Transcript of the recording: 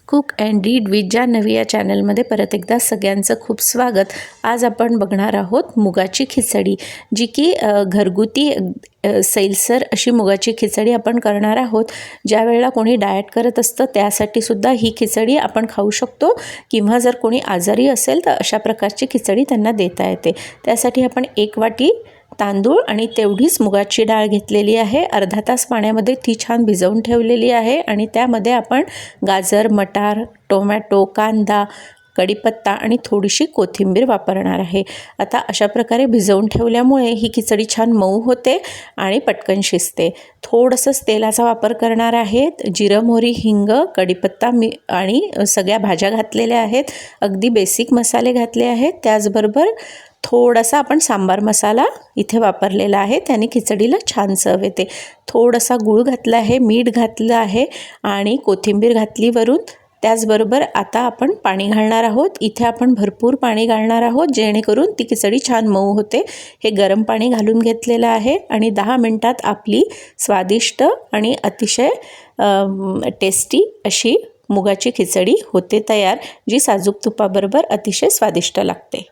Cook and read with Janhavi या चॅनलमध्ये परत एकदा सगळ्यांचं खूप स्वागत। आज आपण बघणार आहोत मुगाची खिचडी, जी की घरगुती सैलसर अशी मुगाची खिचडी आपण करणार आहोत। ज्या वेळेला कोणी डाएट करत असतं त्यासाठी सुद्धा ही खिचडी आपण खाऊ शकतो, किंवा जर कोणी आजारी असेल तर अशा प्रकारची खिचडी त्यांना देता येते। त्यासाठी आपण 1 वाटी तांदूळ आणि तेवढीच मुगाची डाळ घेतलेली आहे। अर्धा तास पाण्यामध्ये ती छान भिजवून ठेवलेली आहे आणि त्यामध्ये आपण गाजर, मटार, टोमॅटो, कांदा, कढीपत्ता आणि थोडीशी कोथिंबीर वापरणार आहे। आता अशा प्रकारे भिजवून ठेवल्यामुळे ही खिचडी छान मऊ होते आणि पटकन शिजते। थोडंसं तेलाचा वापर करणार आहे। जिरं, मोहरी, हिंग, कढीपत्ता आणि सगळ्या भाज्या घातलेल्या आहेत। अगदी बेसिक मसाले घातले आहेत। त्याचबरोबर थोडासा आपण सांबार मसाला इथे वापरलेला आहे, त्याने खिचडीला छान चव येते। थोडासा गूळ घातला आहे, मीठ घातलं आहे आणि कोथिंबीर घातली वरून। त्याचबरोबर आता आपण पाणी घालणार आहोत। इथे आपण भरपूर पाणी घालणार आहोत, जेणेकरून ती खिचडी छान मऊ होते। हे गरम पाणी घालून घेतलेलं आहे आणि 10 मिनिटात आपली स्वादिष्ट आणि अतिशय टेस्टी अशी मुगाची खिचडी होते तयार, जी साजूक तुपाबरोबर अतिशय स्वादिष्ट लागते।